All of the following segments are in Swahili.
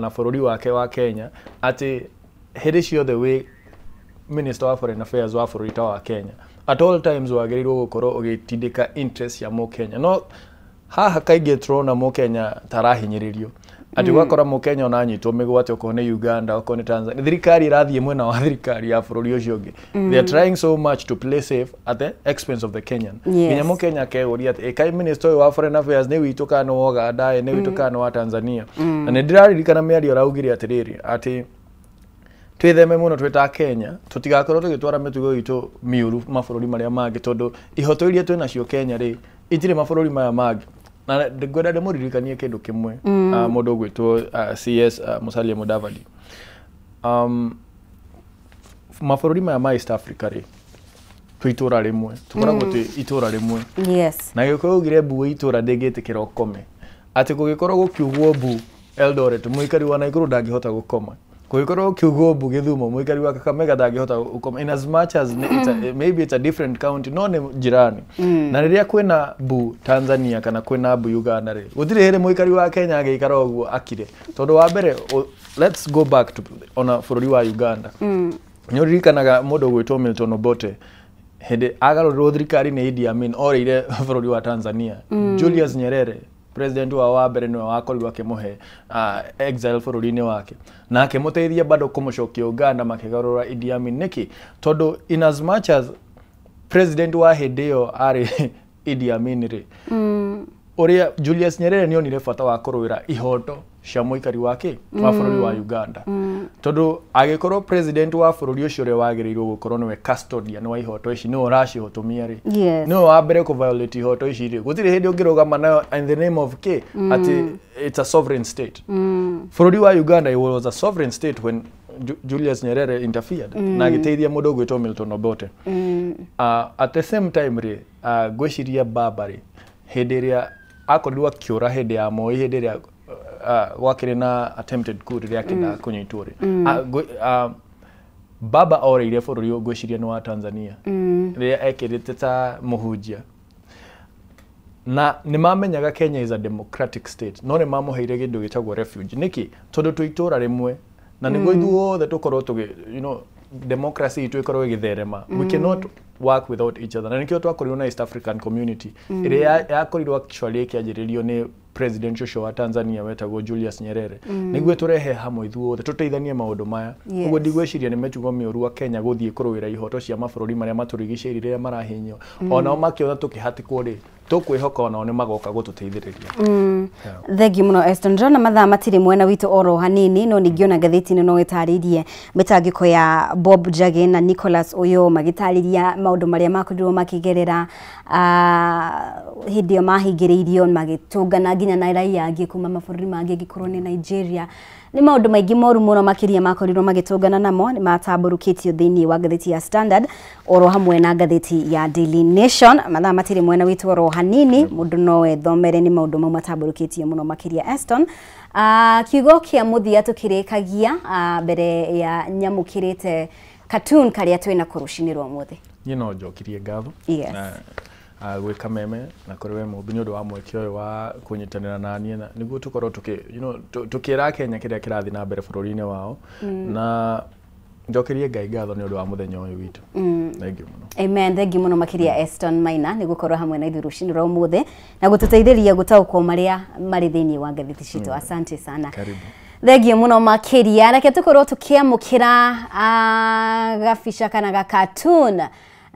ona bũrũri wake wa Kenya ati hĩndĩ ciothe wĩ Minister of Foreign Affairs wa bũrũri ta wa Kenya at all times wagĩrĩirwo gũkorwo ũgĩtindĩka interest ya Mũkenya no haha kaingĩ turona Mũkenya tarahinyĩrĩrio ati wakora Mũkenya ona anyitwo mĩgwate okorwo nĩ Uganda okorwo nĩ Tanzania thirikari irathiĩ mwena wa thirikari ya bũrũri ũcio ũngĩ they are trying so much to play safe at the expense of the Kenyan nginya Mũkenya akegũria ati kai Minister wa Foreign Affairs nĩ witũ kana wa Uganda nĩ witũ kana wa Tanzania na nĩ ndĩraririkana mĩario araugire atĩrĩrĩ ati twitheme muno twita Kenya tutigakorwo tugitwara mitugo itu miuru mabũrũri marĩa mangĩ tondu ihoto iria twina cio Kenya ri itire mabũrũri maya mangĩ na ngwenda ndĩmũririkanie kĩndũ kĩmwe mũndũ gwitwo CS Musalia Mudavadi mabũrũri maya ma East Africa ri twitura rimwe tukoragwo twi itura rimwe na gĩkorwo gire mbu itura ndĩngĩtĩkĩra ũkome ati gũgĩkorwo gũkiugwo mbu Eldoret mũikari wa Naikuru ndangĩhota gũkoma Kuikoro Kiugo Githumo Mwikari wa Kakamega ndangĩhota gũkoma in as much as maybe it's a different county no nĩ jirani na rĩrĩa kwĩna mbu Tanzania kana kwĩna mbu Uganda rĩ gũtirĩ hĩndĩ mũikari wa Kenya agĩikara ũguo akire tondu wa mbere let's go back to ona bũrũri wa Uganda nĩũririkanaga mũndũ gwĩtwo Milton Obote hĩndĩ agarũrĩrwo thirikari nĩ Idi Amin oreire bũrũri wa Tanzania Julius Nyerere president wa mbere nĩwe wakorirwo akĩmũhe exile bũrũri-inĩ wake na akĩmũteithia bado kũmũcokia Uganda makĩgarũra Idi Amin nĩkĩ tondu in as much as president wa hĩndĩ ĩyo arĩ Idi Amin rĩ ũrĩa Julius Nyerere nĩonire bata wa kũrũĩra ihoto cia mũikari wake wa bũrũri wa Uganda tondu agĩkorwo president wa bũrũri ũcio ũrĩa wagĩrĩirwo gũkorwo nĩwe custodian wa ihoto ici nĩwe ũracihotomia rĩ nĩwe wa mbere kũ violate ihoto ici rĩ gũtirĩ hĩndĩ ũngĩrũgama nayo in the name of K ati it's a sovereign state bũrũri wa Uganda it was a sovereign state when Julius Nyerere interfered na agĩteithia mũndũ gwĩtwo Milton Obote at the same time rĩ gwĩciria Baba rĩ hĩndĩ ĩrĩa akorirwo akĩũra hĩndĩ ya Moi hĩndĩ ĩrĩa gwakĩrĩ na attempted coup rĩrĩa akĩenda kũnyitwo rĩ Baba oreire bũrũri ngwĩciria nĩ wa Tanzania rĩrĩa ekĩrĩte ta mũhunjia na nĩmamenyaga Kenya is a democratic state no nĩmamũheire kĩndũ gĩtagwo refuge nĩkĩ tondu twĩ itũra rĩmwe na nĩguo ithuothe tũkorwo tũgĩ democracy itũ ikorwo igĩtherema we cannot work without each other na nĩkĩo twakorirwo na East African community ĩrĩa yakorirwo actually ĩkĩanjĩrĩrio nĩ president ũcio wa Tanzania wetagwo Julius Nyerere nĩguo tũrehe hamwe ithuothe tũteithanie maũndũ maya ũguo ndigwĩciria nĩ mĩtugo mĩũru wa Kenya gũthiĩ kũrũĩra ihoto cia mabũrũri marĩa matũrigicĩirie rĩrĩa marahinyio onao makĩona tũkĩhatĩkwo rĩ tũkwĩhoka onao nĩ magoka gũtũteithĩrĩria thengi mũno Eston John mathaa matirĩ mwena witũ oro hanini no ningĩona ngathĩti-inĩ no ĩtarĩirie mĩtangĩko ya Bob Njagi na Nicholas Oyoo magĩtarĩria maũndũ marĩa makorirwo makĩgerera hĩndĩ ĩyo mahingĩrĩirio magĩtũngana nginya na raia angĩ kuma mabũrũri mangĩ ngĩkorwo nĩ Nigeria nĩ maũndũ maingĩ moru mũno makĩria makorirwo magĩtũngana namo nĩ matambũrũkĩtio thĩinĩ wa ngathĩti ya Standard oro hamwe na ngathĩti ya Daily Nation mathaa matirĩ mwena witũ oro hanini mũndũ no ethomere nĩ maũndũ mau matambũrũkĩtio mũno makĩria Eston kiugo kĩa mũthia tũkĩrĩkagia mbere ya nyamũkĩrĩte cartoon karĩa twĩna kũrũcinĩ rwa mũthĩ no njokirie ngatho gwĩka meme na kũrĩ we mũmbi nĩ ũndũ wa mweke ũyũ wa kũnyitanĩra na niĩ na nĩguo tũkorwo tũkĩra Kenya kĩrĩa kĩrathiĩ na mbere bũrũri-inĩ wao na njokerie Ngai ngatho nĩ ũndũ wa mũthenya ũyũ witũ thengiũ mũno amen thengiũ mũno makĩria Eston Maina nĩ gũkorwo hamwe na ithuĩ rũcinĩ rwa ũmũthĩ na gũtũteithĩrĩria gũtaũkwo marĩa marĩ thĩinĩ wa ngathĩti citũ asante sana thengiũ mũno makĩria reke tũkorwo tũkĩamũkĩra gabica kana ga cartoon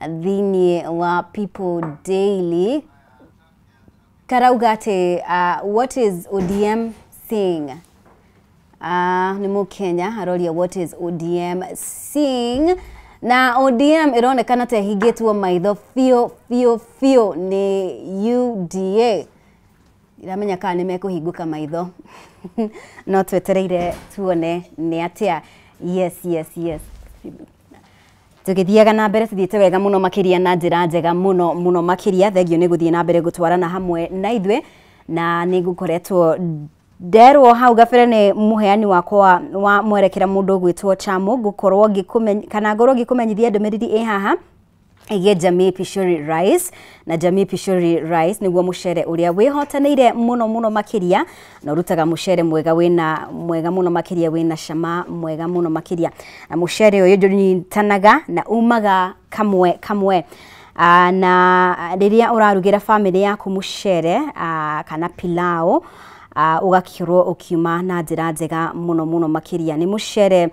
thĩinĩ wa People Daily karauga atĩ what is ODM saying nĩ Mũkenya aroria what is ODM saying na ODM ĩronekana ta ĩhingĩtwo maitho biũ nĩ UDA iramenya kana nĩ mekũhingũka maitho no twetereire tuone nĩ atĩa yes tũgĩthiaga na mbere tuthiĩte wega mũno makĩria na njĩra njega mũno makĩria thengio nĩ gũthiĩ na mbere gũtwarana hamwe na ithuĩ na nĩ ngũkoretwo nderwo hau gabere nĩ mũheani wakwa wa mwerekera mũndũ gwĩtwo Chamo ngũkorwo ngĩkũmenya kana ngorwo ngĩkũmenyithia ndũmĩrĩri haha ige Jamii Pishori Rice na Jamii Pishori Rice niguo mucere uria wihotaneire muno makiria na urutaga mucere mwega muno makiria wina shama mwega muno makiria na mucere uyu njonyitanaga na umaga kamwe na riria urarugira family yaku mucere kana pilau ugakirwo ukiuma na njira njega muno makiria ni mucere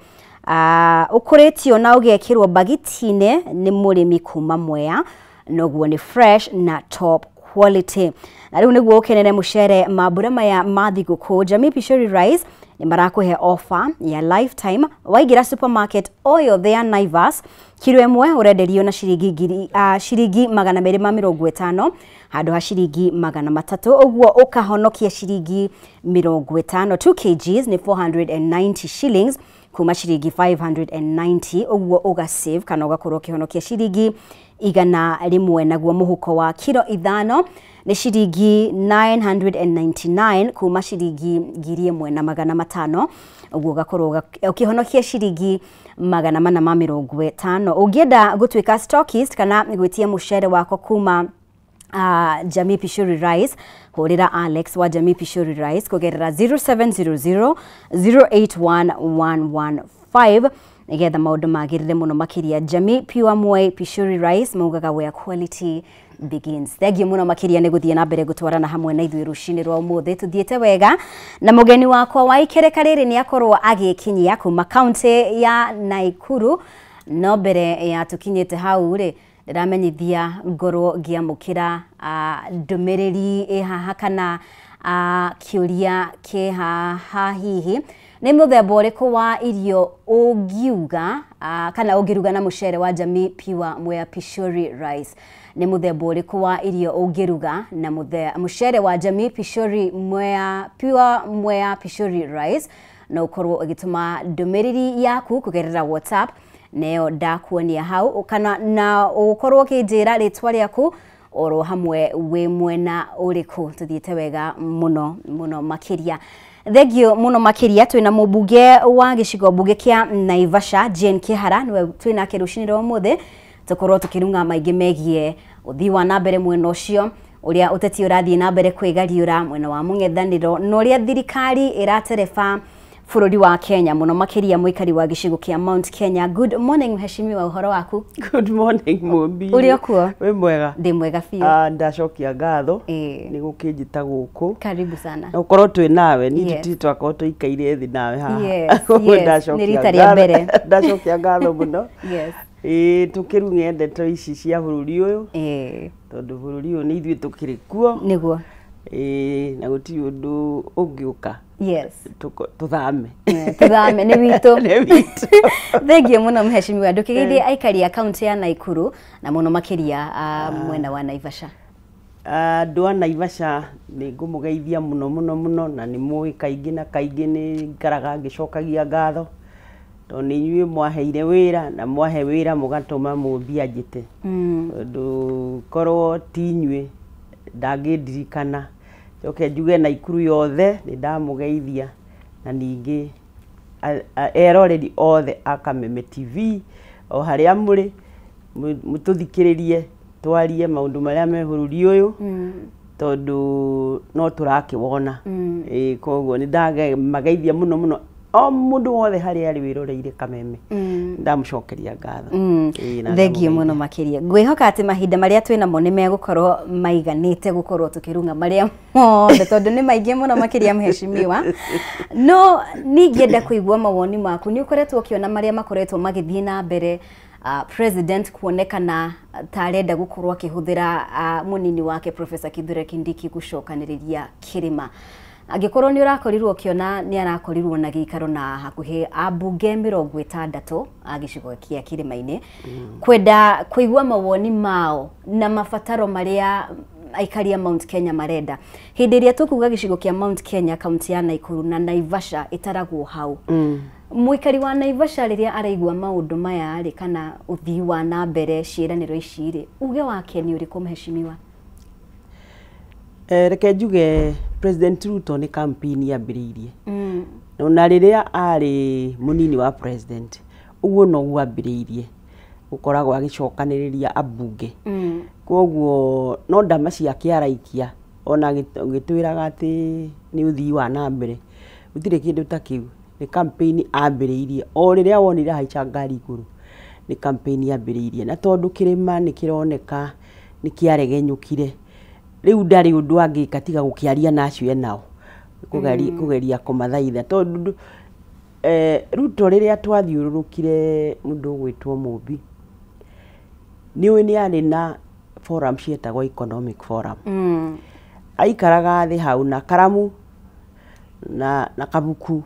ukuretio na ugekirwo bagitine ni murimi kuma Mwea noguo ni fresh na top quality na riu niguo ukenene mucere mabura maya mathiguku Jamii Pishori Rice ni marakuhe offer ya lifetime waigira supermarket oyo thea Naivas kilo imwe urenderio na shiringi 250 handu ha shiringi 300 uguo ukahonokia shiringi 50 2 kgs ni 490 shillings kuma shiringi 590 uguo uga save kana ugakorwo kihonokia shiringi 100 naguo muhuko wa kilo 5 ni shiringi 999 kuma shiringi 1500 uguo ugakorwo ukihonokia shiringi 450 ungienda gutwika stockist kana gwitia mucere wako kuma Jamii Pishori Rice horira Alex wa Jamii Pishori Rice kugerera 0700 081115 nigetha maundu magirire muno makiria Jamii Pishori Rice maugaga where quality begins. Thengiũ muno makiria ni guthie na mbere gutwarana hamwe na ithuĩ rucini rwa umuthi tuthiete wega na mugeni wakwa wa ikereka riri ni akorwo agikinyia kuma county ya Naikuru no mbere ya tukinyete hau ri ndiramenyithia ngorwo ngiamukira ndumiriri ihaha kana kiuria ke haha hihi ni muthemba uriku wa irio ungiuga kana ungiruga na mucere wa Jamii Pishori Rice ni muthemba uriku wa irio ungiruga na mucere wa Jamii Pishori Pishori Rice na ukorwo ugituma ndumiriri yaku kugerera WhatsApp neo ndakuonia hau kana na ukorwo kinjira ritwa riaku oro hamwe we mwena uriku tuthiete wega muno makiria. Thengiũ muno makiria twina mubunge wa gicigo bunge kia Naivasha Jane Kihara niwe twina kirucini rwa umuthi tukorwo tukirunga maingi megie uthii wa na mbere mwena ucio uria uteti urathie na mbere kwigariura mwena wa mung'ethaniro no uria thirikari iratereba bururi wa Kenya muno makiria muikari wa gicigo kia Mount Kenya. Good morning mheshimiwa, uhoro waku? Good morning Mumbi. Uri kuo? We mwega? Ndi mwega fiu. Ndacokia ngatho ni gukijita guku. Karibu sana. Na ukorwo twi nawe ni tuti twakorwo tuikaire thi nawe haha. Yes. Ni rita ria mbere. Ndacokia ngatho muno. Yes. Tukirunge ndeto ici cia bururi uyu. Tondu bururi uyu ni ithuĩ tukiri kuo. Niguo. Na gutiri undu ungiuka. Yes. Tuthame. Tuthame ni witu. Thengiũ muno mheshimiwa, ndukigeithie aikari ya county ya Naikuru na muno makiria mwena wa Naivasha. Andu a Naivasha ni ngumugeithia muno na ni mui kaingi na kaingi ni ngaraga ngicokagia ngatho to ni inyuĩ mwaheire wira na mwahe wira mugatuma mumbia njite ndu korwo ti inyuĩ ndangindirikana joke njuge Naikuru yothe ni ndamugeithia na ningi eroreri othe akameme TV o haria muri mututhikiririe twarie maundu maria me bururi uyu tondu no turakibona koguo ni ndamageithia muno o mundu wothe haria ari wiroreire kameme ndamucokeria ngatho. Thengiũ muno makiria, ngwihoka ati mahinda maria twina mo ni megukorwo maiganite gukorwo tukirunga maria mothe tondu ni maingi muno makiria mheshimiwa. No ningienda kuigua mawoni maku, ni ukoretwo ukiona maria makoretwo magithie na mbere president kuonekana tarenda gukorwo akihuthira munini wake Professor Kithure Kindiki gucokaniriria kirima. Agikorwo ni urakorirwo ukiona ni arakorirwo na giikaro na hakuhi abunge 60 agicigo kia Kirima-ini kwenda kuigua mawoni mao na mabataro maria aikari ya Mount Kenya marenda. Hindi iria tukuga gicigo kia Mount Kenya kaunti ya Naikuru na Naivasha itaragwo hau. Muikari wa Naivasha riria araigua maundu maya ri kana uthii wa na mbere ciiraniro ici ri uge wake ni uriku mheshimiwa? Reke njuge President Ruto ni campaign yambiriirie. Na riria ari munini wa president uguo no gwambiriirie gukoragwo agicokaniriria ambunge koguo no ndamaci akiaraikia ona gitwiraga ati ni uthii wa na mbere utire kindu ta kiu ni campaign ambiriirie o riria wonire haicha ngari iguru ni campaign ambiriirie na tondu kirima ni kironeka ni kiaregenyukire riu ndari undu angika tiga gukiaria nacio enao kugeria kumathaitha tondu Ruto riria twathiururukire mundu gwitwo Mumbi ni ari na forum cietagwo economic forum aikaraga thi hau na karamu na kabuku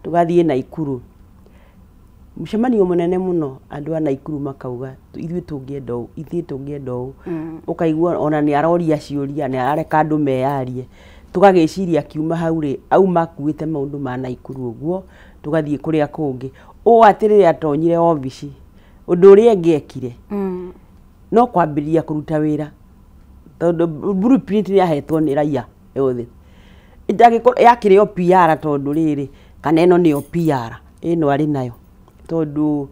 tugathie na Ikuru mcemanio munene muno andu ana Ikuru makauga ithuĩ tũngĩenda ũũ ukaigua ona ni aroria ciuria ni arareka andu meyarie tugagiciria kiuma hau ri au makuite maundu ma na Ikuru uguo tugathie kuria kungi o atirire atonyire office undu uria ngiekire no kwambiria kuruta wira tondu blueprint ni ahetwo ni raia yothe ndagikora yakire PR tondu riri kana eno ni PR eno ari nayo tondu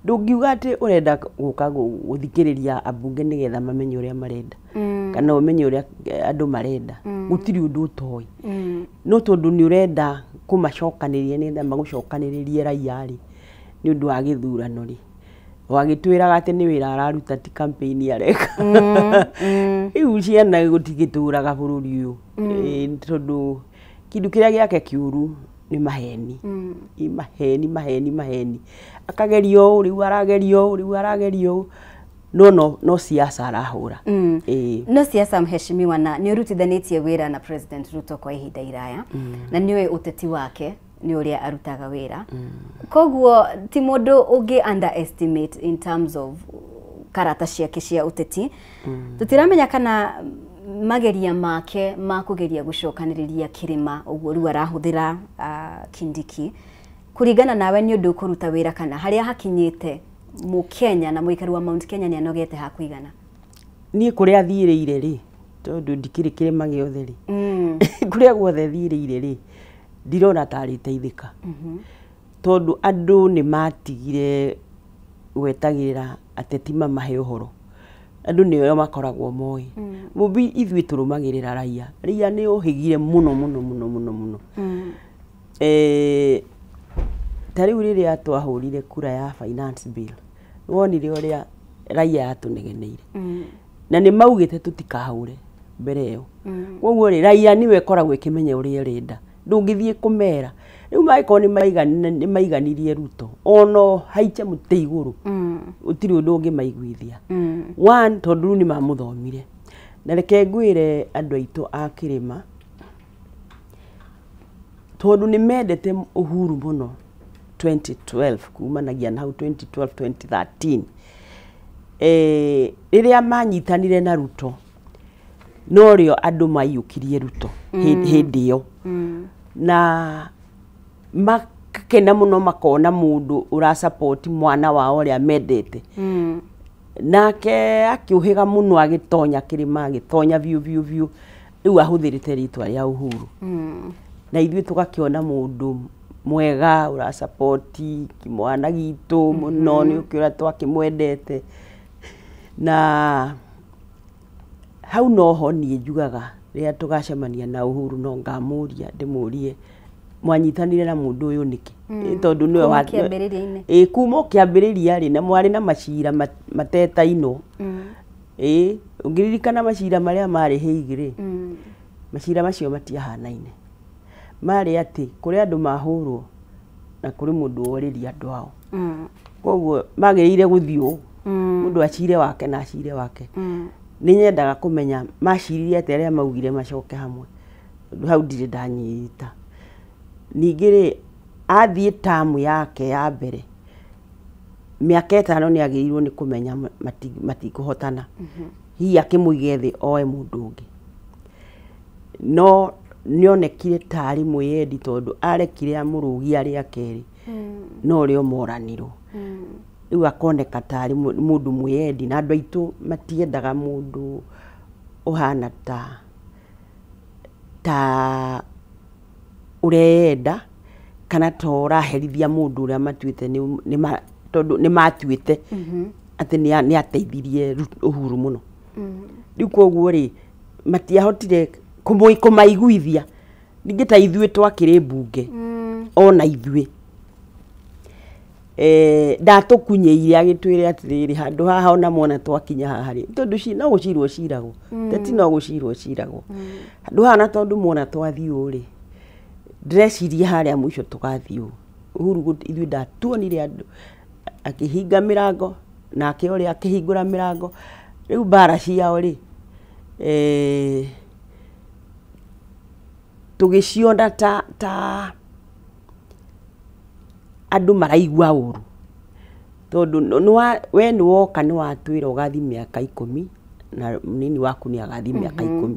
ndungiuga ati urenda guka guthikiriria abunge nigetha mamenye uria marenda kana umenye uria andu marenda gutiri undu utoi no tondu ni urenda kumacokaniria nigetha magucokaniririe raia ri ni undu wa githurano ri wagitwiraga ati ni wira araruta ti campaign areka iu ciana gutigituraga bururi uyu tondu kindu kiria giake kiuru ni maheni maheni akagerio riu aragerio no siasa arahura no siasa mheshimiwa na ni urutithanitie wira na President Ruto kwa ihinda iraya na niwe uteti wake ni uria arutaga wira koguo ti mundu ungi underestimate in terms of karata ciake cia uteti tutiramenya kana mageria make makugeria gucokaniriria kirima uguo riu arahuthira Kindiki kurigana nawe ni undu kuruta wira kana haria hakinyite mu Kenya na muikari wa Mount Kenya ni anogete ha kuigana ni kuria thiireire ri tondu ndikiri kirima giothe ri kuria guothe thiireire ri ndirona tari teithika tondu andu ni matigire gwetagirira ateti mamahe uhoro andu niyo makoragwo moi Mumbi ithui turumagirira raia ni uhigire muno tari uriria twahurire kura ya finance bill wonire uria raia atunegeneire na ni maugite tutikahure mbere yo koguo ri raia niwe koragwo ikimenya uria renda ndungithie kumera riu maiko ni maiganirie Ruto ono haicha muti iguru utiri undu ungi maiguithia one tondu ni mamuthomire na reke ngwire andu aitu a kirima tondu ni mendete Uhuru muno 2012 kumanagia na 2012 2013 riria manyitanire na Ruto no rio andu maiyukirie Ruto hindi yo na makena muno makona mundu ura support mwana wao ria mendete nake akiuhiga muno agitonya kirima agitonya view riu ahuthirite ritwa ria Uhuru na ithui tugakiona mundu mwega ura support kimwana gitu muno ni ukira twakimwendete na hau noho ni njugaga ria tugacemania na Uhuru no ngamuria ndimurie mwanyitanire na mundu uyu niki tondu niwe wa kuma kiambiriria ri na mwari na macira matetaino ungiririkana macira maria mari heigire macira macio matiahanaine mari ati kuri andu mahurwo na kuri mundu oriria andu ao koguo magirire guthio mundu acire wake na acire wake ni nyendaga kumenya maciririe ateria maugire macoke hamwe hau ndire ndanyita ningire athie tamu yake ya mbere miaka 5 ni agirirwo ni kumenya matikuhotana hihi akimuige thi oe mundu ungi no nionekire tari mwendi tondu arekire amurugi ari akeri no rio moraniro riu akoneka tari mundu mwendi na andu aitu matiendaga mundu uhana ta urenda kana tora herithia mundu uria matuite ni tondu ni matuite ati ni ateithirie Uhuru muno riu koguo ri matiahotire kumaiguithia ningi ta ithuĩ twakĩrĩ mbunge ona ithuĩ ndatukunyeire agĩtwĩre atĩrĩrĩ handũ haha ona mona twakinya haha rĩ tondu no gũcirwo ciragwo teti no gũcirwo ciragwo handũ haha na tondu mona twathiĩ ũũ rĩ ndĩreciria harĩa mũico tũgathiĩ ũũ Uhuru ithuĩ ndatuonire andũ akĩhinga mĩrango nake ũrĩa akĩhingũra mĩrango rĩu mbara ciao rĩ tũgĩciona ta andũ maraigua ũru tondu we nĩ woka nĩ watwĩra ũgathi mĩaka 10 na mũnini waku nĩ agathi mĩaka 10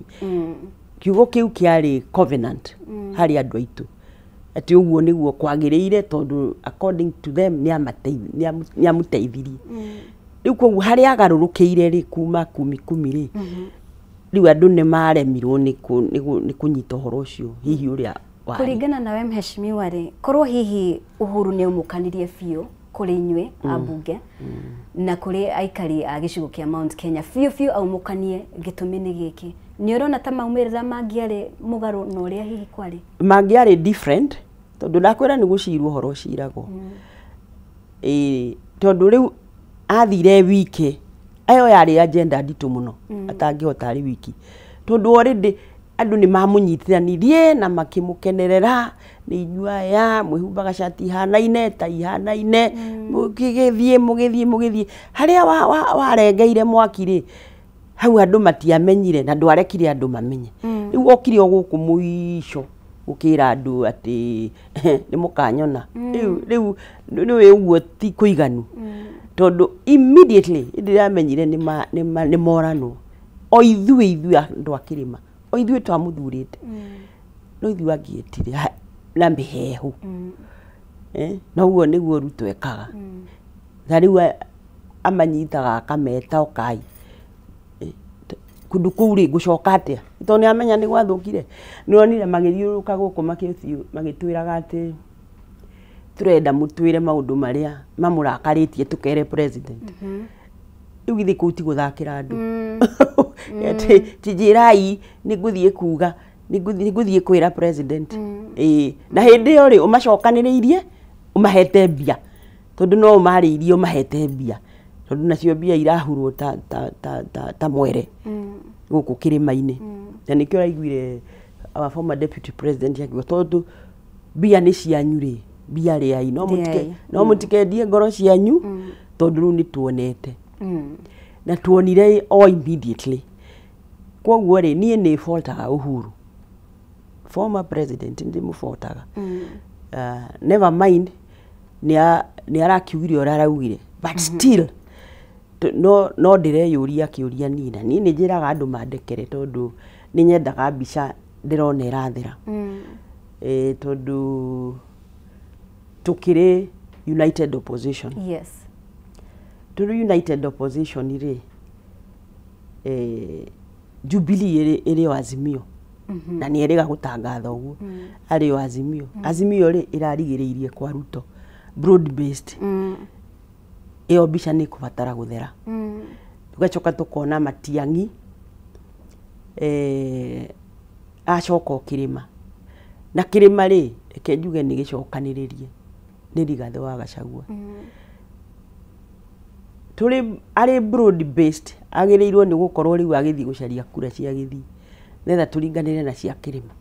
kiugo kĩu kĩarĩ covenant harĩ andũ aitũ atĩ ũguo nĩguo kwagĩrĩire tondu according to them nĩ amũteithirie rĩu koguo harĩa agarũrũkĩire rĩ kuma 10 rĩ riu andu ni maremirwo ni kunyita horo ucio hihi uria wa kuringana nawe mheshimiwa ri korwo hihi Uhuru ni umukanirie biu kuri inywe abunge na kuri aikari a gicigo kia Mount Kenya biu aumukanie gitumi ni giki ni urona ta maumirira mangiari mugaru no uria hihi kwari mangiari different tondu ndakwira ni gucirwo horo ciragwo tondu riu athire wiki ayo yari agenda nditu muno atangihota ari wiki tondu already andu ni mamunyitithanirie na makimukenerera ni inyua ya mwihumbaga shati hanaine ta ihanaine mugithie haria warengeire mwaki ri hau andu matiamenyire na ndwarekire andu mamenye riu okire oguku muico ukira andu ati ni mukanyona riu ni uguo ti kuiganu tondu immediately ndiramenyire ni morano o ithuĩ andu akirima o ithuĩ twamuthurite no ithuĩ angietire na mihehu no guo niguo Ruto ekaga na riu amanyitaga akameta okai kundu kuu ri gucoka atia tondu ni amenya ni gwathukire nionire magithiuruka guku magitwiraga ati turenda mutwire maundu maria mamurakaritie tukere president riu githi kuti guthakira andu tijirai ni guthie kuga ni guthie kwira president na hindi yo ri umacokaniriirie umahete mbia tondu no umariirie umahete mbia tondu nacio mbia irahurwo ta mwere guku kirima-ini na nikio raiguire our former deputy president yakiuga tondu mbia ni cianyu ri mbia ri ai no mutikendie ngoro cianyu tondu riu ni tuonete na tuonire o immediately koguo ri nie ni faultaga Uhuru former president ndi mufaultaga never mind ni arakiugire ora araugire but still no ndireyuria kiuria nina ni njiraga andu mandekere tondu ni nyendaga mbica ndirona irathira tondu tukire united opposition yes tondu united opposition ri Jubilee iri Azimio na ni eriga gutangatha uguo ari Azimio Azimio ri irarigiriirie kwa Ruto broad based iyo mbica ni kubatara guthera tugacoka tukona Matiang'i acoka kirima na kirima ri reke njuge ni gicokaniririe ni Rigathi wa Gachagua turi ari broad based agirirwo ni gukorwo riu agithi gucaria kura cia githi netha turinganire na cia kirima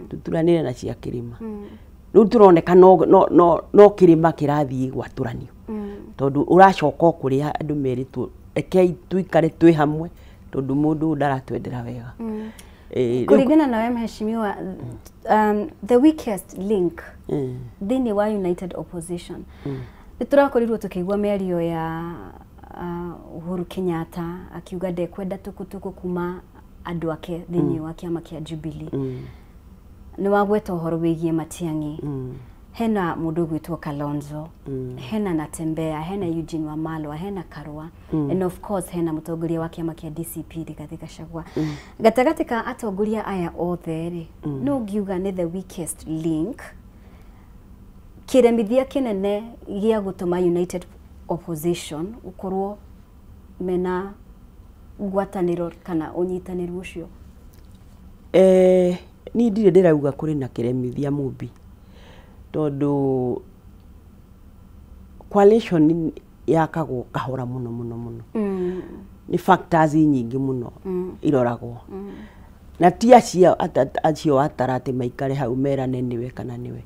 tuturanire na cia kirima riu turoneka no kirima kirathii gwaturanio tondu uracoka kuria andu meritwo reke tuikare twi hamwe tondu mundu ndaratwendera wega kuringana nawe mheshimiwa the weakest link thini wa united opposition niturakorirwo tukigwa merio ya Uhuru Kenyatta akiuga ndekwenda tukutuku kuma andu ake thini wa kiama kia Jubilee ni wagweta uhoro wigie Matiang'i hena mundu gwitwo Kalonzo hena Natembeya hena Eugene Wamalwa hena Karua and of course hena mutongoria wa kiama kia DCP Rigathi Gachagua gatagati ka atongoria aya othe ri no ngiuga ni the weakest link kiremithia kinene gia gutuma united opposition ukorwo mena ngwataniro kana unyitaniru ucio? Ni ndire ndirauga kuri na kiremithia Mumbi tondu coalition yakagwo kahora muno ni factors nyingi muno iroragwo na ti acio atarate maikare hau merane niwe kana niwe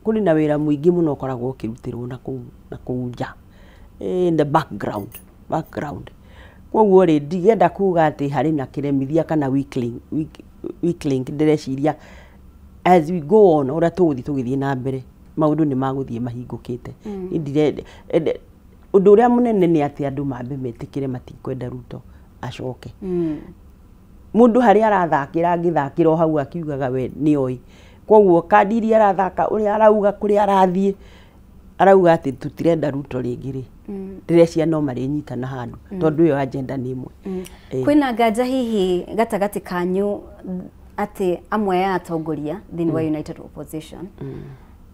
kuri na wira muingi muno koragwo kirutirwo na kuunja in the background kwoguo ri ndigenda kuga ati hari na kiremithia kana weakling ndireciria as we go on ora tugithie na mbere maundu ni maguthie mahingukite ndire undu uria munene ni ati andu mambe metikire matikwenda Ruto acoke mundu hari arathakira ngithakira hau akiugaga we ni oi kwoguo kadiri arathaka uria arauga kuri arathie arauga ati tutirenda Ruto ringiri ndirecia no mari nyitana handu tondu yo agenda ni imwe kwina nganja hihi gatagati kanyu ati amwe ya atongoria thini wa United Opposition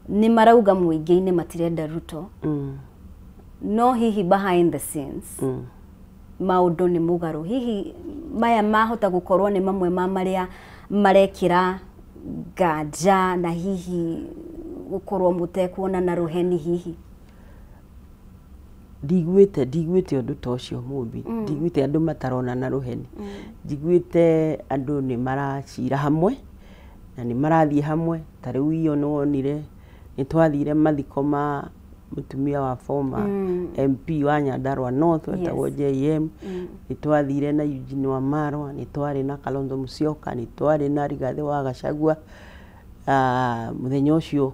ni marauga muingi-ini matirenda Ruto no hihi behind the scenes maundu ni mugaru hihi maya mahota gukorwo ni mamwe ma maria marekira nganja na hihi gukorwo mutekuona na ruheni hihi ndigwite undu tocio Mumbi ndigwite andu matarona na ruheni ndigwite andu ni maracira hamwe na ni marathie hamwe tariu iyo nonire ni twathire mathiko ma mutumia wa former MP wa Nyandarua North wetagwo JM ni twathire na Eugene Wamalwa ni twari na Kalonzo Musyoka ni twari na Rigathi wa Gachagua muthenya ucio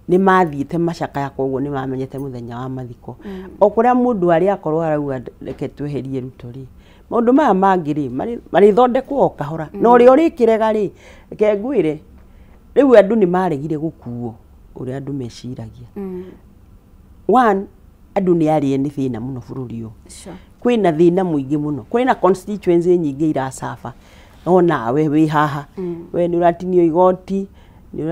ni mathiite macaka ya koguo ni mamenyete muthenya wa mathiko okuria mundu ari akorwo arauga reke tweherie Ruto ri maundu maya mangiri mari thondekwo kahora no ri uri kirega ri reke ngwire riu andu ni maregire gukuo uri andu meciragia one andu ni ari ni thina muno bururi uyu kwina thina muingi muno kwina constituency nyingi iracafa no nawe wi haha we ni uratinio igoti ni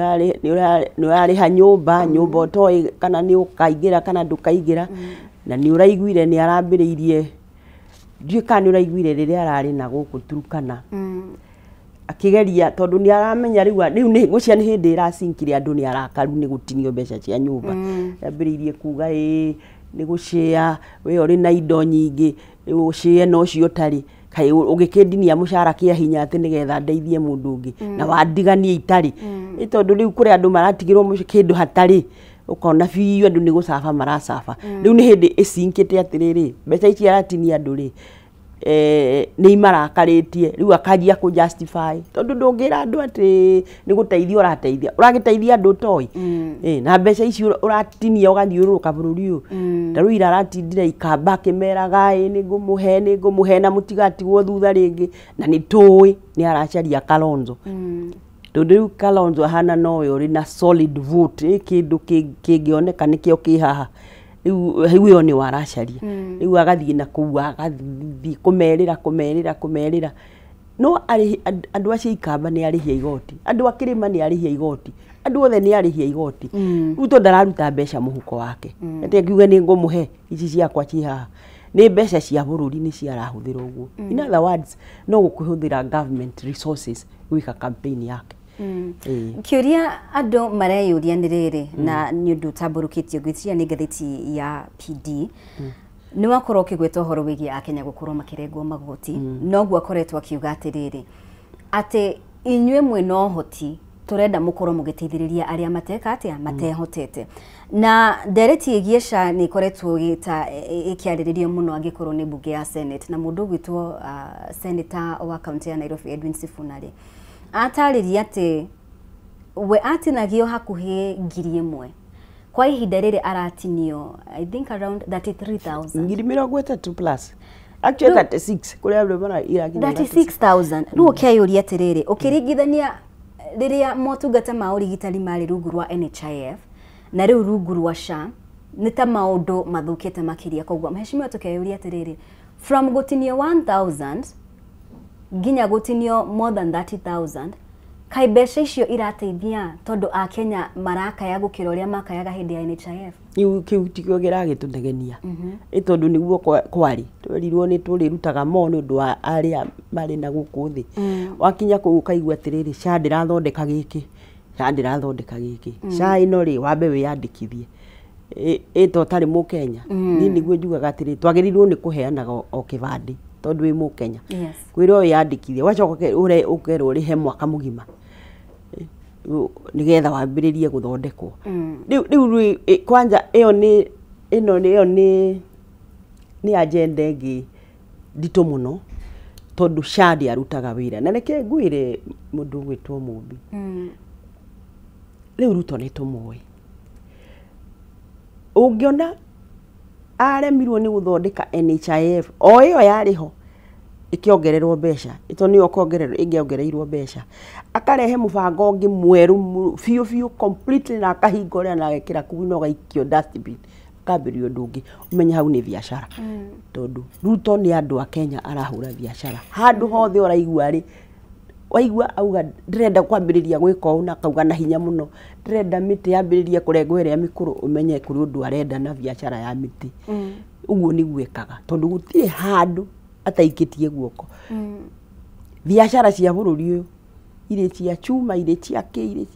urari ha nyumba utoi kana ni ukaigira kana ndukaigira na ni uraiguire ni arambiriirie ndika ni uraiguire riria arari na guku Turukana akigeria tondu ni aramenya riu ni gucia ni hindi irasinkire andu ni arakaru ni gutinio mbeca cia nyumba yambiriirie kuga ni gucia we uri na indo nyingi ucie no cio tari kai ugikindinia mushara kia hinya ati nigetha ndeithie mundu ungi na wandiganie itari tondu riu kuri andu maratigirwo mukindu hatari ukona biu andu ni gucafa maracafa riu ni hindi isinkite atiriri mbeca ici aratinia andu ri ni marakaritie riu akajia ku justify tondu ndungira andu ati ni guteithia uragiteithia andu toi na mbeca ici uratinia ugathiururuka bururi uyu riu ira aratindire ikamba kimeraga ni ngumuhe na mutigatigwo thutha ringi na ni toi ni aracaria Kalonzo tondu riu Kalonzo hana nowe uri na solid vote kindu kingioneka nikio kihaha riu yo ni waracaria riu agathie na kuwa agathie kumerira no andu acio ikamba ni arihia igoti andu akirima ni arihia igoti andu othe ni arihia igoti riu to ndararuta mbeca muhuko wake ati ngiuga ni ngumuhe ici ciakwa cihaha ni mbeca cia bururi ni ciarahuthira uguo in other words no gukuhuthira government resources gwika campaign yake kiuria andu mareyuria niriri na ni undu tamburukitio gwithia ni ngatheti ya PD ni wakorwo kigweta horo wigi akenya gukorwo makirengwo magoti noguo akoretwo akiuga atiriri ati inywe mwino hoti turenda mukorwo mugiteithiriria aria mateka atia matehotete na ndereti igiesha ni koretwo gita ikiariririo muno angikorwo ni bunge ya Senate na mundu gwitwo senator wa county ya Nairobi Edwin Sifuna ri atariria ati we atinagio hakuhi ngiri imwe kwa ihinda riri aratinio I think around 33,000 ngiri 30 plus actually 36 kuria bana irakinya 36,000 ruo kayuria atiriri ukiringithania riria motungata ma urigitani mari rungu rwa NHIF na riu rungu rwa SHA ni ta maundu mathukite makiria koguo mheshimiwa tukayuria atiriri from gutinio 1,000 ginya gutinio more than 30,000 kai mbeca icio irateithia tondu a Kenya marakaya gukira uria makayaga hindi ya NHIF kiu tikio geragitutegenia tondu niguo kwari twerirwo ni turirutaga mo ni undu wa aria mari na guku thi wakinya ku ukaigua atiriri SHA ndirathondeka giki SHA ino ri wambe wiyandikithie ito tari mu Kenya ni niguo njugaga atiri twagirirwo ni kuheanaga o kibandi tondu wi mu Kenya kwiro wiyandikithie wacoka ukerwo rihe mwaka mugima nigetha wambiririe guthondekwo riu kwanja iyo ni agenda igi ndito muno tondu SHA arutaga wira na neke ngwire mundu gwitwo Mumbi riu Ruto ni tumwe ungiona aremirwo ni guthondeka NHIF o iyo yariho ikiongererwo mbeca ito ni okongererwo ingiongereirwo mbeca akarehe mubango ngi mweru fiu completely na akahingora na gekira kuno gaikio dustbin kabirio ndungi umenya hau ni biashara tondu Ruto ni andu a Kenya arahura biashara handu hothe oraigua ri waigua auga ndirenda kwambiriria gwika una kauga na hinya muno ndirenda miti yambiririe kurengwo iria mikuru umenye kuri undu arenda na biashara ya miti uguo ni gwikaga tondu gutire handu ataikitie guoko biashara cia bururi uyu ire cia chuma ire cia ke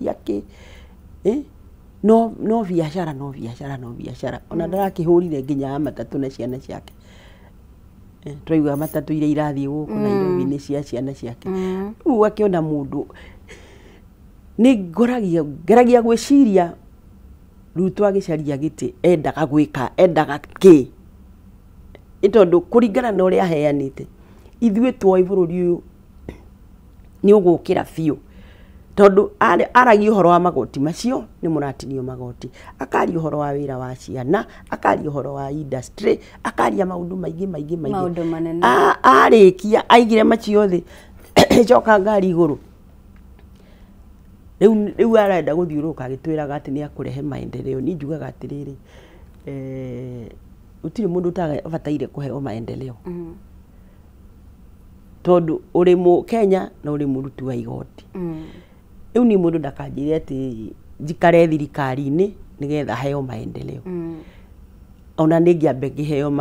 no biashara ona ndarakihurire nginya matatu na ciana ciake twaigua matatu ire irathie guku na Nairobi ni cia ciana ciake u akiona mundu ni ngeragia gwiciria Ruto agicaria giti endaga ki itondu kuringana na uria aheanite ithue twoi bururi uyu ni ugukira fiu tondu aragia uhoro wa magoti macio ni muratinio magoti akaria uhoro wa wira wa ciana akaria uhoro wa industry akaria maundu maingi maundu manene arikia aigire macio thi coka ngari iguru riu arenda guthiuruka agitwiraga ati ni akurehe maendeleo ni njugaga atiriri utiri mundu utabatarire kuheo maendeleo tondu uri mu Kenya na uri muruti wa igoti riu ni mundu ndakanjire ati njikare thirikari-ini nigetha heo maendeleo ona ningiambe ngiheo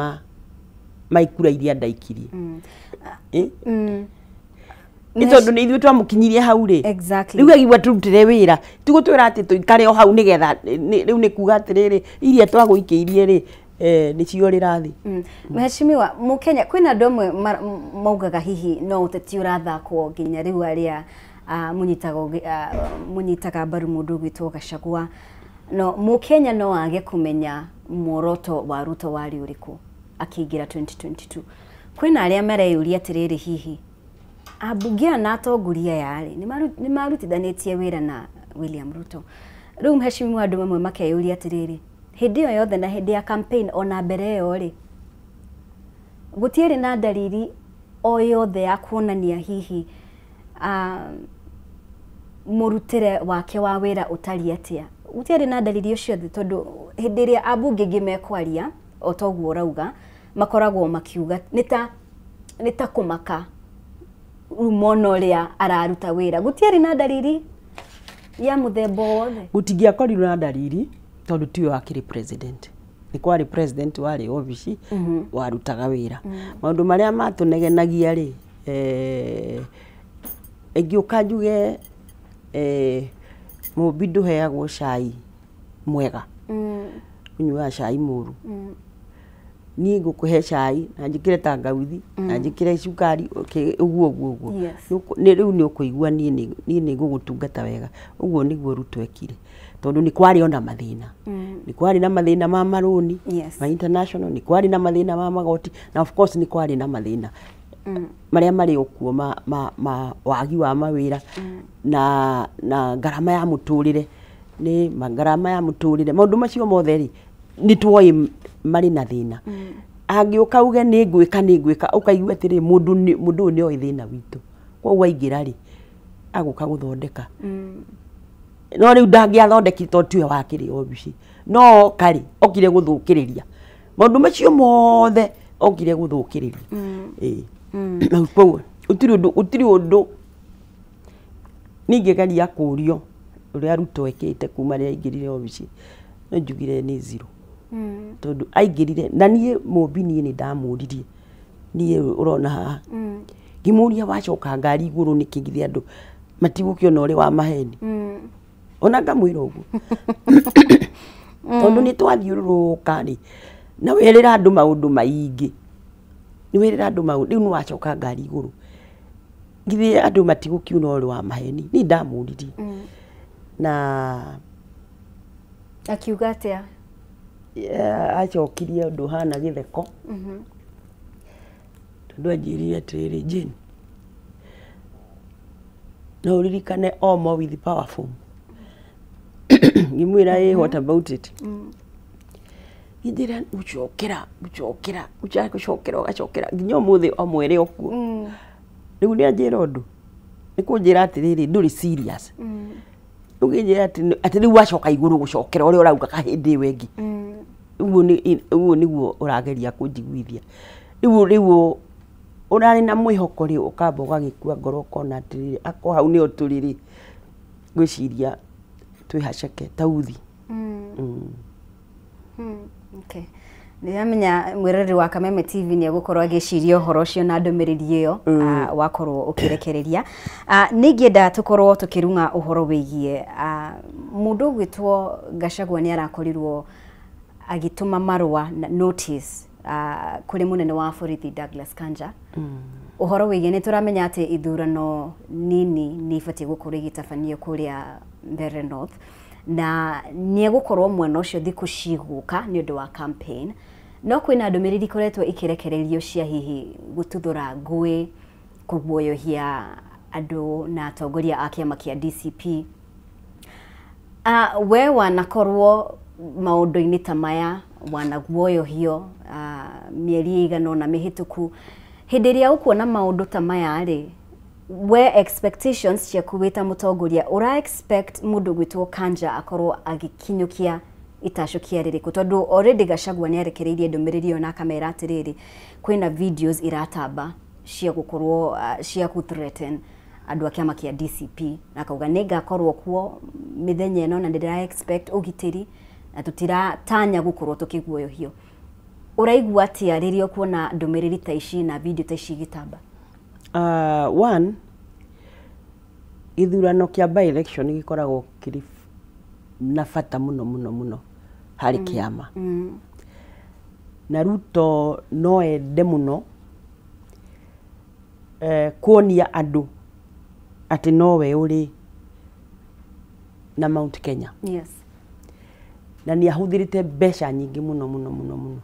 maikura iria ndaikirie tondu ni ithuĩ twamukinyirie hau ri riu agigua turutire wira tigutwira ati tuikare o hau nigetha riu ni kuga atiriri iria twaguikiirie ri nicio rirathi Mheshimiwa Mukenya kwina andu amwe maugaga hihi no uteti urathakwo nginya riu aria munyitaga mbaru mundu gwitwo Gachagua no Mukenya no age kumenya muoroto wa Ruto wari uriku akiingira 2022 kwina aria mareyuria atiriri hihi abunge na atongoria yari ni marutithanitie wira na William Ruto riu Mheshimiwa andu amwe makeyuria atiriri hindi yo yothe na hindi ya campaign ona mbere yo ri gutieri na dalili o yothe ya kuonania hihi murutire wake wa wira utari atia gutieri na dalili ucio tondu hindi ria abunge ngimekwaria otoguo urauga makoragwo makiuga nita kumaka rumono ria araruta wira gutieri na dalili ya muthembo wothe gutingiakorirwo na dalili tondu tiwe akiri president ni kwari president wari obici warutaga wira maundu maria matunegenagia ri engiuka njuge mubidu heagwo cai mwega kunyua cai muru ni ngukuhe cai na njikire tangawithi na njikire cukari uguo ni riu ni ukuigua ni ngugutungata wega uguo niguo Ruto ekire tondu ni kwari ona mathina ni kwari na mathina ma maruni ma international ni kwari na mathina ma magoti na of course ni kwari na mathina maria mari okuo ma wagi wa mawira na garama ya muturire ni magarama ya muturire maundu macio mothe ri ni twoi mari na thina angiuka uge ni ngwika ukaigua atiri mundu ni oi thina witu kwa waingira ri aguka guthondeka no riu ndangiathondeki to tiwe wakiri obici no kari okire guthukiriria maundu macio mothe okire guthukiriria utiri undu Ningĩ geria kũrio ũrĩa Ruto ekĩte kuma rĩrĩa aingĩrire obici, no njugire nĩ zero. Tondũ aingĩrire na niĩ mũmbi niĩ nĩ ndamũririe niĩ ũrona haha ngĩmũria wacoka ngari igũrũ nĩ kĩngithia andũ matigũkĩona ũrĩ wa maheni. Ona ngamwĩra ũguo tondũ nĩ twathiũrũrũka rĩ na werĩra andũ maũndũ maingĩ, nĩ werĩra andũ maũndũ rĩu nĩ wacoka ngari igũrũ ngithia andũ matigũkiuna ũrĩ wa maheni. Niĩ ndamũririe na akiuga atĩa? Acokirie ũndũ hana gĩtheko tondũ anjĩrire atĩrĩrĩ, Jane, no ũririkane Omo with powerful. Ngĩmwĩra what about it? Ngĩnjĩra ũcokera ũgacokera nginya ũmũthĩ Omo ĩrĩ okuo. Rĩu nĩ anjĩra ũndũ nĩ kũnjĩra atĩrĩrĩ ndũrĩ serious. Ũgĩnjĩra atĩ rĩu wacoka igũrũ gũcokera ũrĩa ũraugaga hĩndĩ ĩyo ĩngĩ. Ũguo nĩguo ũrageria kũnjiguithia. Rĩu ũrarĩ na mwĩhoko rĩ ũkamba ũgagĩkua ngoro ũkona atĩrĩrĩ akwa hau nĩo tũrĩ rĩ gwĩciria twĩhaceke ta uthi. Okay. Nĩamenya mwĩroreri wa Kameme TV nĩ egũkorwo agĩciria ũhoro ũcio na ndũmĩrĩri ĩyo wakorwo ũkĩrekereria. Ningĩenda tũkorwo tũkĩrunga ũhoro wĩgiĩ mũndũ ũgwĩtwo Gachagua nĩ arakorirwo agĩtũma marũa notice kũrĩ mũnene wa borithi Douglas Kanja. Ũhoro wĩgiĩ nĩ tũramenya atĩ ithurano nini nĩ ibatiĩ gũkorwo igĩtabanio kũrĩa Mbeere North na nĩ egũkorwo mwena ũcio thikũ cigũka nĩ ũndũ wa campaign. No kwĩna ndũmĩrĩri ikoretwo ikirekererio cia hihi gututhura ngũĩ kũguoyohia andũ na atongoria a kĩama kĩa DCP. We wanakorwo maũndũ-inĩ ta maya wanaguoyohio mĩeri igana ũna mĩhĩtũku, hĩndĩ ĩrĩa ũkuona maũndũ ta maya rĩ, we expectations ciaku wĩ ta mũtongoria ũra expect mũndũ gwĩtwo Kanja akorwo agĩkinyũkia itacokia rĩrĩkũ? Tondũ already Gachagua nĩ arekereirie ndũmĩrĩri ĩyo na akamera atĩrĩrĩ kwĩna videos iratamba cia gũkorwo cia gũthreaten andũ a kĩama kĩa DCP na akauga nĩ ngakorwo kuo mĩthenya ĩno na ndĩra expect ũgitĩri na tũtiratanya gũkorwo tũkĩguoyohio. Ũraigua atĩa rĩrĩa ũkuona ndũmĩrĩri ta ici na video ta ici igĩtamba? One, ithurano kĩa by election gĩkoragwo kĩrĩ na bata mũno harĩ kĩama. Na Ruto no ende mũno kuonia andũ atĩ nowe ũrĩ na Mount Kenya. Yes. Na nĩ ahũthĩrĩte mbeca nyingĩ mũno.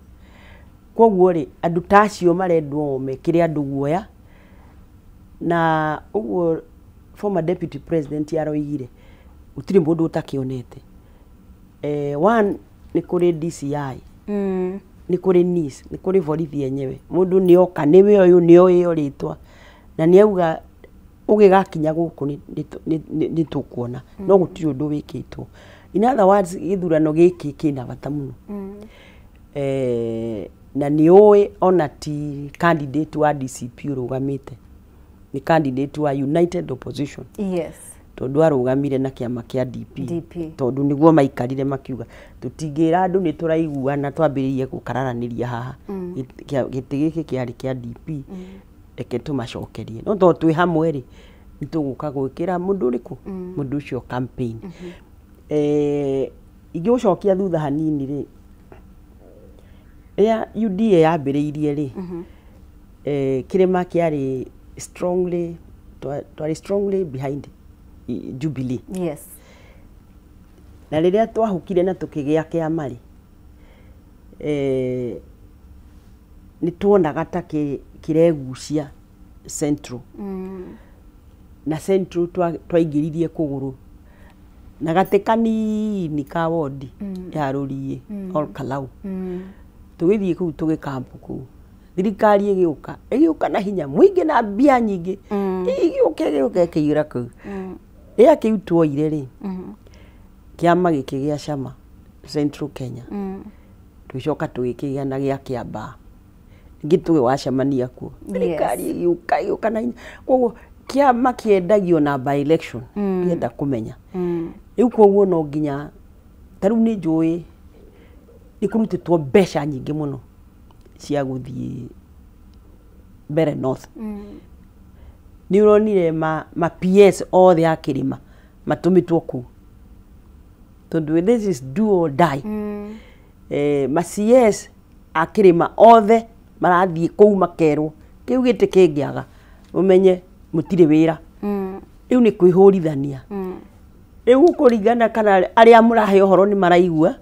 Koguo rĩ andũ tacio marendwo mekĩre andũ guoya. Na ũguo former deputy president aroigire gũtirĩ mũndũ ũtakĩonete. One nĩ kũrĩ DCI, nĩ kũrĩ NIS, nĩ kũrĩ borithi yenyewe. Mũndũ nĩoka nĩwe ũyũ nĩoĩ rĩtwa na nĩauga ũgĩgakinya gũkũ nĩ tũkuona no gũtirĩ ũndũ wĩkĩtwo. In other words, gĩthurano gĩkĩ kĩna bata mũno. Na nĩoĩ ona ti candidate wa DCP ũrũgamĩte, ni candidate wa United Opposition. Yes. Tondu arũgamire na kĩama kĩa DP. Tondu niguo maikarire makiuga tutingĩra andũ nĩ tũraiguana twambĩrĩrie gũkararanĩria haha gĩtĩ gĩkĩ kĩarĩ kĩa DP reke tũmacokerie. No tondũ twĩ hamwe rĩ nĩ tũgũka gwĩkĩra mũndũ ũrĩkũ mũndũ ũcio campaign. Ingĩũcokia thutha hanini rĩ, rĩrĩa UDA yambĩrĩirie rĩ, kĩrĩma kĩarĩ strongly behind Jubilee. Yes. Na rĩrĩa twahukire na tũkĩgĩa kĩama rĩ, nĩ tuonaga ta kĩregucia Central. Na Central twaingĩririe kũgũrũ na gatĩ kanini ka wodi ya Rũriĩ Ol Kalou. Tũgĩthiĩ kũu tũgĩkampu kũu. Thirikari ĩgĩũka na hinya mũingĩ na mbia nyingĩ. Igĩũka ĩkĩira kũu. Rĩrĩa kĩu tuoire rĩ, kĩama gĩkĩgĩa cama Central Kenya. Tũgĩcoka tũgĩkĩgĩa gĩa Kĩambaa. Ningĩ tũgĩwacemania kuo. Thirikari ĩgĩũka na hinya. Koguo kiama kiendagio na by election ngenda kumenya riu koguo no nginya taru ni njui ikurutitwo mbeca nyingi muno cia guthie mbere north ni uronire ma PS othe akirima matumitwo ku tondu this is do or die ma CS akirima othe marathie kou makerwo kiu gite kingiaga umenye mutire wira riu ni kwihurithania riu kuringana kana aria murahe uhoro ni maraigua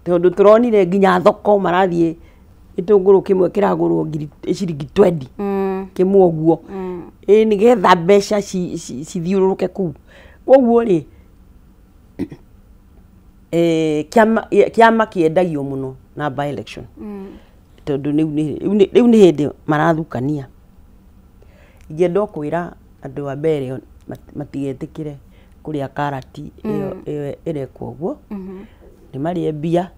tondu turonire nginya thoko marathie itunguru kimwe kiragurwo ciringi 20 kimwe oguo ni getha mbeca cithiururuke ku koguo ri kiama kiendagio muno na by election tondu riu ni hindi marathukania ingenda kwira andu a mbere matigetikire kuria karati iyo irekwo guo ni marie mbia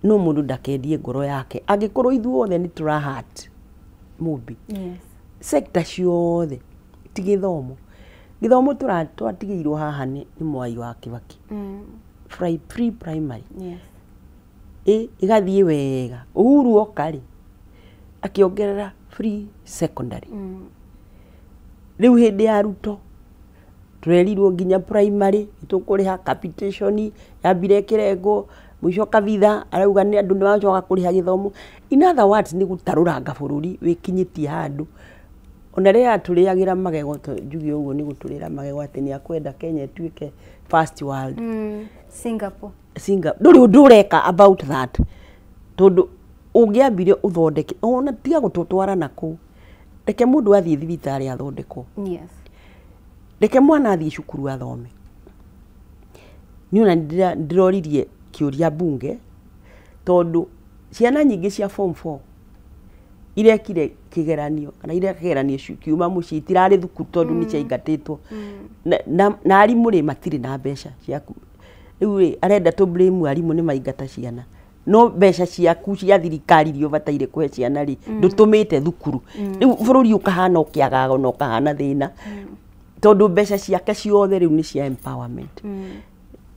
no mundu ndakendie ngoro yake angikorwo ithuothe ni turahat mubi sector ciothe tigithomo githomo twatigiirwo haha ni Mwai wa Kibaki free primary igathie wega Uhuru okari akiongerera free secondary riu hindi ya Ruto turerirwo nginya primary tukuriha capitation ya bire kirengo mwisho kabitha arauga ni andu nimacoka kuriha githomo in other words ni gutaruranga bururi wikinyitie handu ona ria turiagira magego njugi uguo ni guturira magego ati ni akwenda Kenya tuike first world Singapore nduri ndureka about that tondu ungiambire uthondeke ona tiga gututwara naku reke mundu athie thibitari athondekwo reke mwana athie cukuru athome ni ona ndiroririe kiuria bunge tondu ciana nyingi cia form 4 irekire kigeranio kana irekigeranio ciuma muci itirari thukuru tondu ni ciaingatitwo na arimu ri matiri na mbeca ciaku riu arenda to blame arimu ni maingata ciana no mbeca ciaku cia thirikari ri ubataire kuhe ciana ri ndutumite thukuru riu bururi ukahana ukiagaga no kahana thina tondu mbeca ciake ciothe riu ni cia empowerment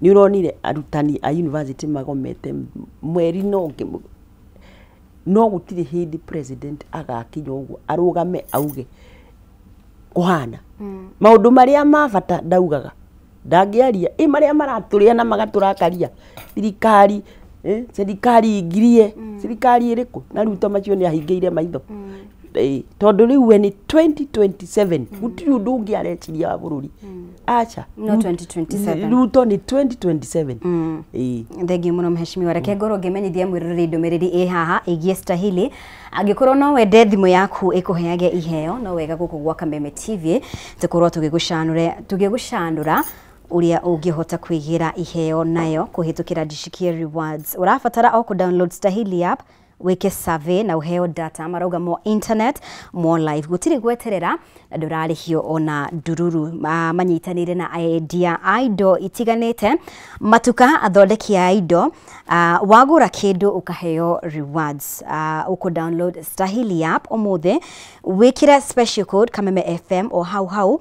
ni uronire arutani a university magomete mweri no gutire hindi president agakinya uguo arugame auge kuhana maundu maria mabata ndaugaga ndangiaria maria maraturia na magaturakaria thirikari ingirie thirikari iriku na Ruto macio ni ahingeire maitho tondu riu we ni 2027 gutiri undu ungi areciria wa bururi acha no 2027 Ruto ni 2027 thengio muno mheshimiwa reke ngoro ngimenyithia mwiroreri ndumiriri haha igie stahili angikorwo no wende thimu yaku ikuheage iheo no wega guku gwa Kameme TV tukorwo tugigucandura uria ungihota kwigira iheo nayo kuhitukira Dishikie Rewards urafatara o ku download Stahili app weke survey na uheo data marauga mo internet mo live gutiri gweterera na ndurarihio ona ndururu manyitanire na idea ido itiganite matuka athondeki ya ido wagura kindu ukaheo rewards uko download Stahili app omothe wikira special code Kameme FM o hau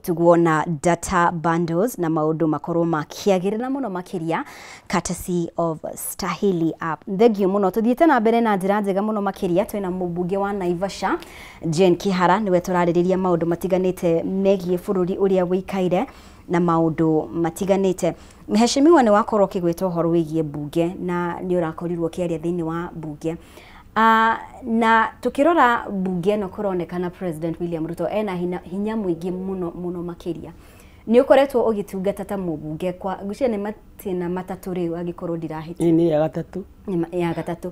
tuguona data bundles na maundu makorwo makiagirira muno makiria courtesy of Stahili app. Thengio muno tuthiete na mbere na njira njega muno makiria twina mubunge wa Naivasha Jane Kihara niwe turaririria maundu matiganite megie bururi uria wikaire na maundu matiganite. Mheshimiwa ni wakorwo kigwetwo horo wigie bunge na ni urakorirwo kiaria thini wa bunge. Na tukirora bunge no kuronekana President William Ruto ena hinya mwingi muno makiria ni ukoretwo ugitungata ta mubunge kwa gucia ni matina matatu riu agikorwo ndirahiti ni ya gatatu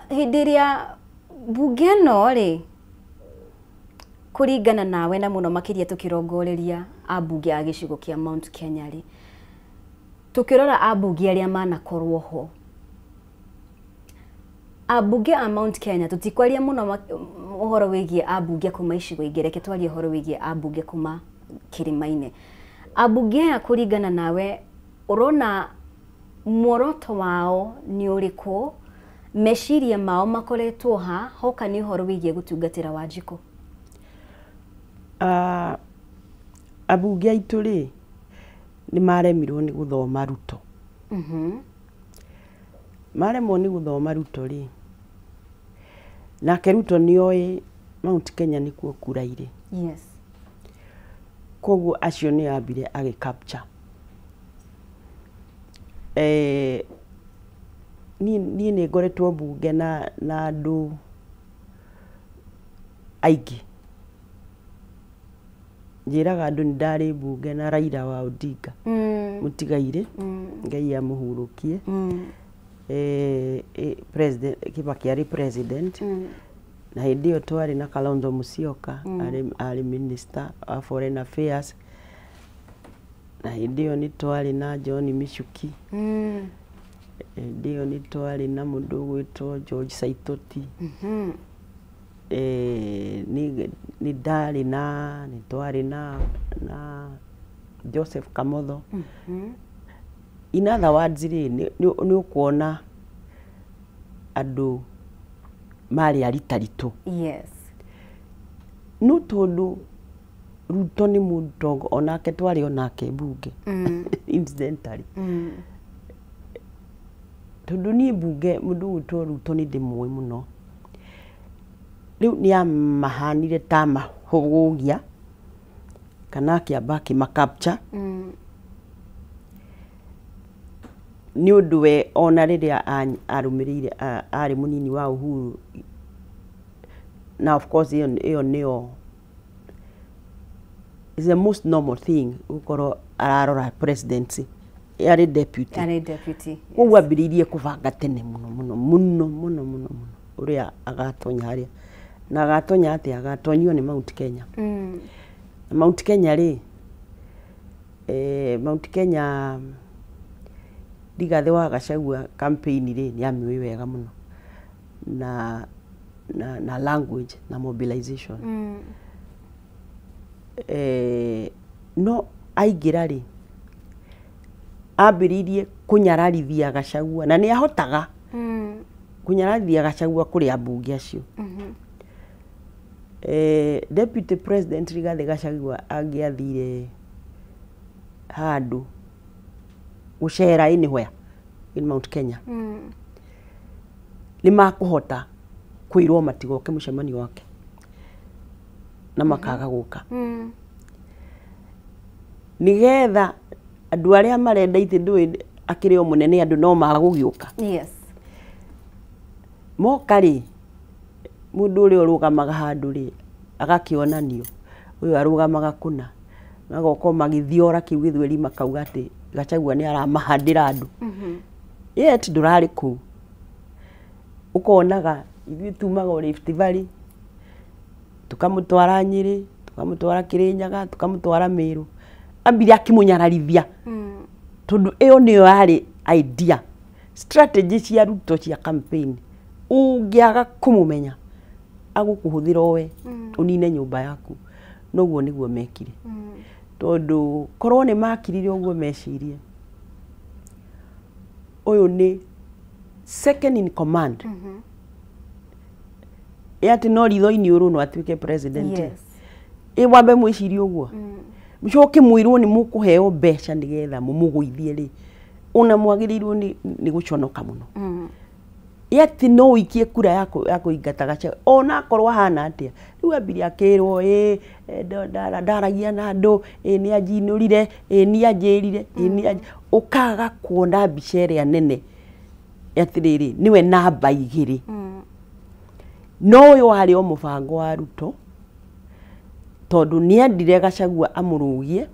hindiria bunge no ri kuringana nawe na muno makiria tukirongoreria abunge a gicigo kia Mount Kenya ri tukirora abunge aria manakorwo ho abunge a Mount Kenya tutikwaria muno uhoro wigie abunge kuma icigo ingereke twarie uhoro wigie abunge kuma Kirimaine abunge akuringana nawe urona muoroto wao ni uriku meciria mao makoretwo hoka ni horo wigie gutungatira Wanjiku? Abunge aitu ri ni maremirwo ni guthoma Ruto. Maremwo ni guthoma Ruto ri, nake Ruto ni oi Mount Kenya ni kuo kuraire. Yes. Koguo acio ni ambire agi capture. Ni ngoretwo bunge na andu aigi. Njiraga andu ndari bunge na Raila wa Odinga. Mutigaire. Ngai amuhurukie. President Kibaki ari president. Na hindi iyo twari na Kalonzo Musyoka ari minister wa foreign affairs. Na hindi iyo ni twari na John Mishuki. Hindi iyo ni twari na mundu gwitwo George Saitoti. Ni twari na Joseph Kamotho. In other words, ni ukuona andu mari aritaritu. Yes. No tondu Ruto ni mundu onake twari onake bunge. Incidentally. Tondu ni bunge mundu gwitwo Ruto ni ndimwe muno. Riu ni amahanire ta mahugugia kana kiamba kimakapcha. Ni undu we ona riria arumirire ari munini wa Uhuru. Now of course iyo neo is the most normal thing ukoro ararora presidency ari deputy. Koguo ambiririe kubanga tene muno uria agatonya haria na agatonya ati agatonyio ni Mount Kenya. Mount Kenya ri Mount Kenya Rigathi wa Gachagua campaign ri ni amiwi wega muno na language na mobilization. No aigira ri ambiririe kunyararithia Gachagua na ni ahotaga kunyararithia Gachagua kuri abunge acio. Deputy President Rigathi Gachagua angiathire handu gucera anywhere in Mount Kenya. Ni makuhota kwirwo matigoke mucemani wake na makaga guka. Nigetha andu aria marenda iti akiri o munene andu no magugiuka. Yes. Mokari mundu uri urugamaga handu ri agakionanio uyu arugamaga kuna magoko magithiora kiu githweri makauga ati Gachagua ni aramahandira andu. Yet ndurari ku ukonaga ithu tumaga Rift Valley tukamutwara Nyeri tukamutwara Kirinyaga tukamutwara Meru ambiri akimunyararithia. Tondu iyo niyo yari idea strategy cia Ruto cia campaign. Ungiaga kumumenya agukuhuthira we unine nyumba yaku noguo niguo mekire. Tondu korwo ni makirire uguo mecirie uyu ni second in command. Yati no ritho-ini uru no atuike president. Yes. Wambe mwicirie uguo. Mucoke mwirwo ni mukuheo mbeca nigetha mumuguithie ri una mwagirirwo ni guconoka muno. Yati no ikie kura yako ingata Gachagua ona korwa hana atia riu ambiri akirwo ndaragia na andu ni ajinurire ni ajirire ni ukaga kuona biceria nene yatiriri niwe namba igiri. No yo hari o mubango wa Ruto tondu ni endire Gachagua amurugie.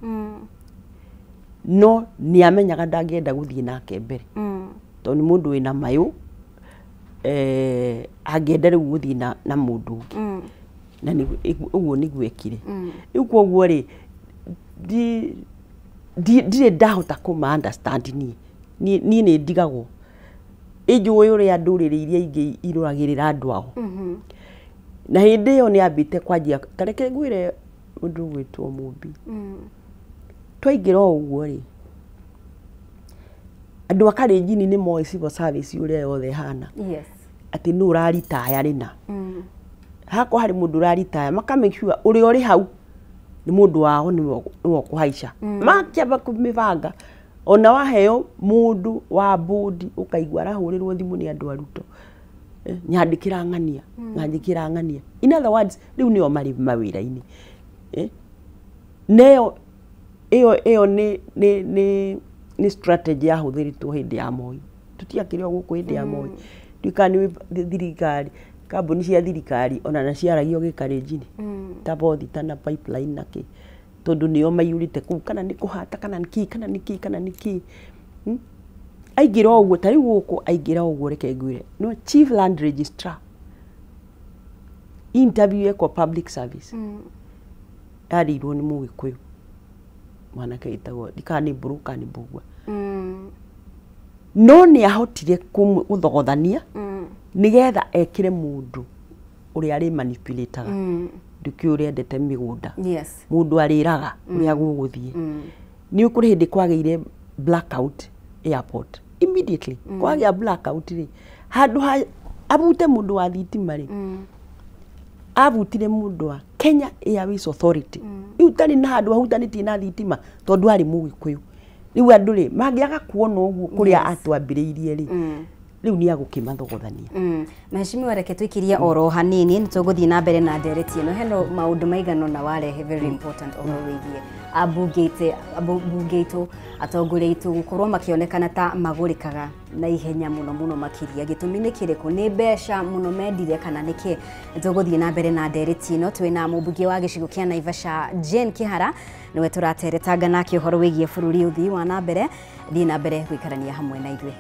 No ni amenyaga ndangenda guthie nake mbere. Tondu mundu wina mayu agenda riu guthie na mundu na uguo niguo ekire. Riu koguo ri ndire ndahota kuma understand ni ndigagwo ijuwe uri andurire iria ingi iruragirira andu ao. Na hindi iyo ni ambite kwanjia tareke ngwire mundu gwitwo Mumbi. Twaingira uguo ri andu akarinjini ni moe civil service uria yothe hana. Yes. ati no raritaya rina hako hari mundu raritaya maka make sure uri ori hau ni mundu wao ni wo kuhaica makiamba kumibanga ona waheo mundu wa bodi ukaigwa rahurirwo thimu ni andu aruto nyandikira ng'ania ngandikira ng'ania in other words riu ni o mari mawira-ini neo eo ni strategy ya huthiritwo hindi ya Moi tutiakire guku hindi ya Moi ndikani thirikari kambuni cia thirikari ona na ciaragio gikarinjini ta bothi tana pipeline naki tondu nio mayurite ku kana ni kuhata kana niki aigira oguo tari guku aigira oguo reke ngwire no chief land registrar interview eko public service arirwo ni Mugikuyu mwana kaitagwo dikani buruka ni bugwa no ni ahotire kuthogothania nigetha ekire mundu uri ari manipulator nduki uri endete migunda mundu ariraga uri aguguthie ni ukuri hindi kwageire blackout airport immediately kwagia blackout ri handu abute mundu wa thitima ri abutire mundu wa Kenya Airways Authority utari na handu ahutanitie na thitima tondu ari Mugikuyu riu andu ri mangiaga kuona uguo kuria atwambiriirie ri riu ni agukimathogothania mheshimiwa reke twikiria oro hanini nituguthie na mbere na ndereti ino heno maundu maigano na warehe very important oro wigie abungeito atongoreitu gukorwo makionekana ta magurikaga na ihenya muno makiria gitumi ni kiriko ni besha muno mendire kana niki nituguthie na mbere na ndereti ino twina mubunge wa gicigo kia Naivasha Jane Kihara niwe turateretanga nake uhoro wigie bururi uthii wa na mbere thii na mbere gwikarania hamwe na ithuĩ